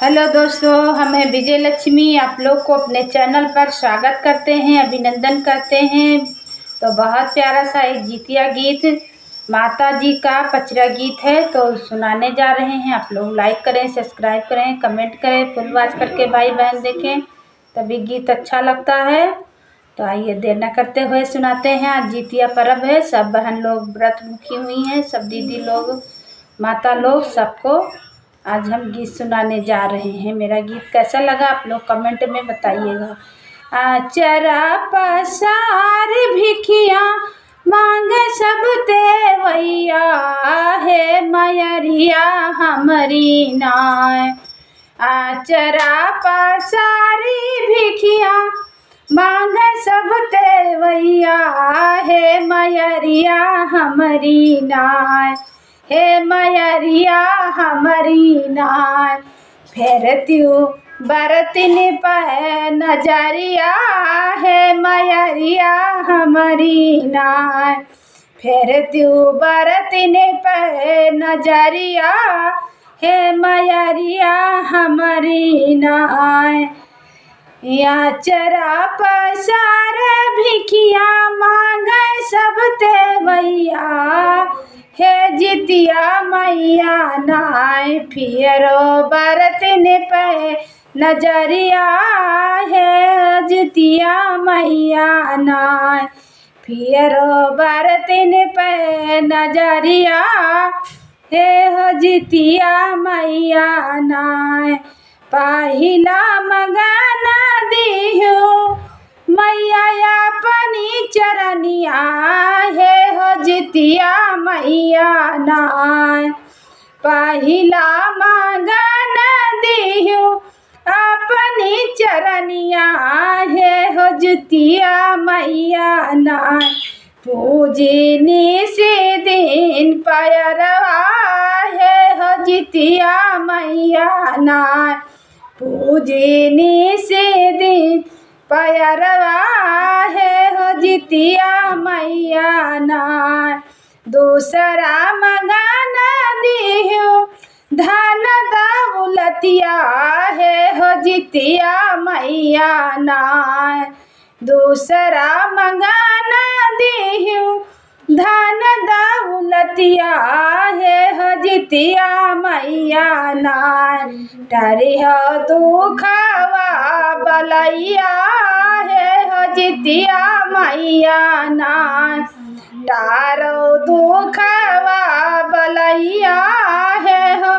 Hello दोस्तों, हमें विजय लक्ष्मी आप लोग को अपने चैनल पर स्वागत करते हैं, अभिनंदन करते हैं। तो बहुत प्यारा सा एक जितिया गीत माता जी का पचरा गीत है तो सुनाने जा रहे हैं। आप लोग लाइक करें, सब्सक्राइब करें, कमेंट करें, फुल वॉच करके भाई बहन देखें, तभी गीत अच्छा लगता है। तो आइए देर न करते हुए सुनाते हैं। आज जितिया पर्व है, सब बहन लोग व्रत भूखी हुई हैं, सब दीदी लोग, माता लोग, सबको आज हम गीत सुनाने जा रहे हैं। मेरा गीत कैसा लगा आप लोग कमेंट में बताइएगा। आचरा पसार भिखिया मांग सब देवैया, हे मयरिया हमारी नाय। आचरा पसारी भिखिया मांग सब देवैया, हे मयरिया हमारी नाय। हे मयरिया हमारी नाय। फेरत्यू बरतिन पे नजरिया, हे मयरिया हमारी नाय। फेरत्यू बरतिन पे नजरिया, हे मयरिया हमारी नाय। आचरा पसार भिखिया मांग सब देवैया, हे जितिया मैया नाय। फिरो बरतिन पे नजरिया, हे जितिया मैया नाय। फिरो बरतिन पे नजरिया, हे जितिया मैया नाय। पहिला मगाना दिहु मैया अपनी चरनिया, हे हो जितिया मैया नाय। पहिला मगाना दिहु अपनी चरनिया, हे हो जितिया मैया नाय। पूजनी से दिन पैरवा, हे हो जितिया मैया नाय। पूजनी से दिन पैरवा, हे हो जितिया मैया नाय। दूसरा मगाना दिहु धन दौलतिया, हे हो जितिया मैया नाय। दूसरा मगाना दिहु धन दौलतिया, हे हो जितिया मैया नाय। टरिह दुखवा बलैया, हे हो जितिया मैया नाय। तारो दुखवा बलैया, हे हो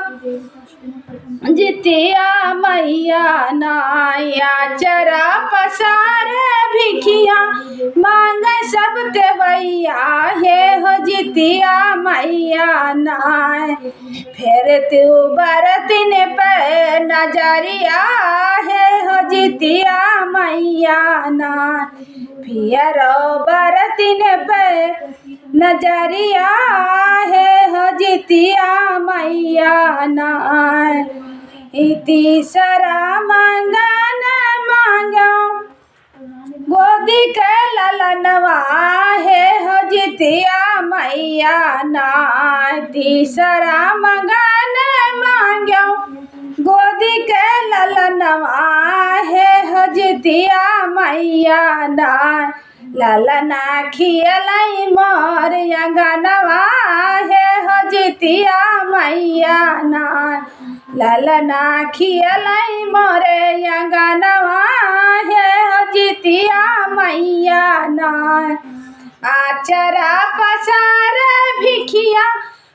जितिया मैया नाय। आचरा पसार भिखिया मांग सब देवैया, हे हो जितिया मैया नाय। फेर तू बरतिन पे नजरिया, हे हो जितिया मैया नाय। फिरो बरतिन पे नजरिया, हे हो जितिया मैया नाय। तीसरा मंगना मांगो गोदी के ललनवा, हे हो जितिया मैया नाय। तीसरा मंगना मांगो गोदी के ललनवा, हे हो जितिया मैया नाय। ललना खियलाई मोर अंगनवा, हे हो जितिया मैया नाय। ललना खियलाई मोरे अंगनवा, हे हो जितिया मैया नाय। आचरा पसार भिखिया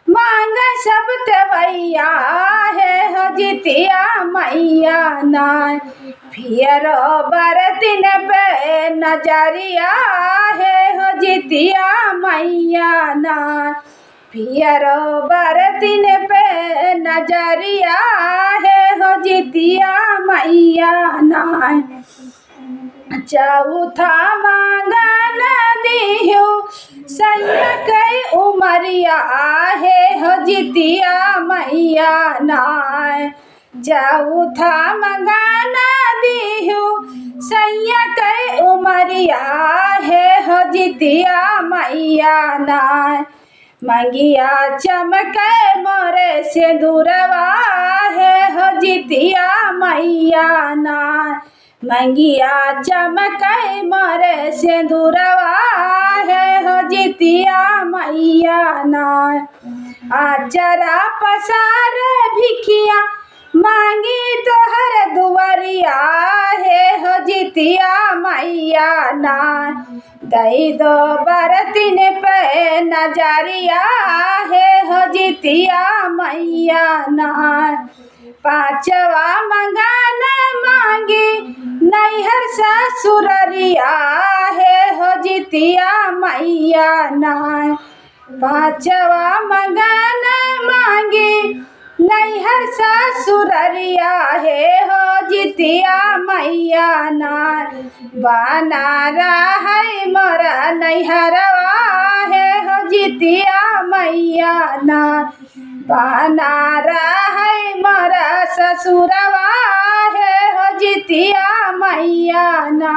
मांग सब देवैया, हे हो जितिया मैया नाय। फिरो बरतिन पे नजरिया, हे हो जितिया मैया नाय। फिरो बरतिन पे नजरिया, हे हो जितिया मैया नाय। चौथा मांगना दिहु सैया के उमरिया, हे हो जितिया मैया नाय। चौथा मंगाना दिहु सैया के उमरिया, हे हो जितिया मैया नाय। मंगिया चमके मोरे सिंदूरवा, हे हो जितिया मैया ना मंगिया चमकै मोरे सिंदूरवा है हो जितिया मैया ना आचरा पसार भिखिया मांगी तोहर दुआरिया है हो जितिया मैया ना दई दो बरतिन पे नजरिया है हो जितिया मैया ना पांचवा मंगाना मांगी नैहर ससुररिया है हो जितिया मैया ना पांचवा मंगाना मांगी नैहर ससुररिया है हो जितिया मैया ना बना रहा मोरा नैहरवा है हो जितिया मैया ना बना रहा मोरा ससुरवा है हो जितिया मैया ना।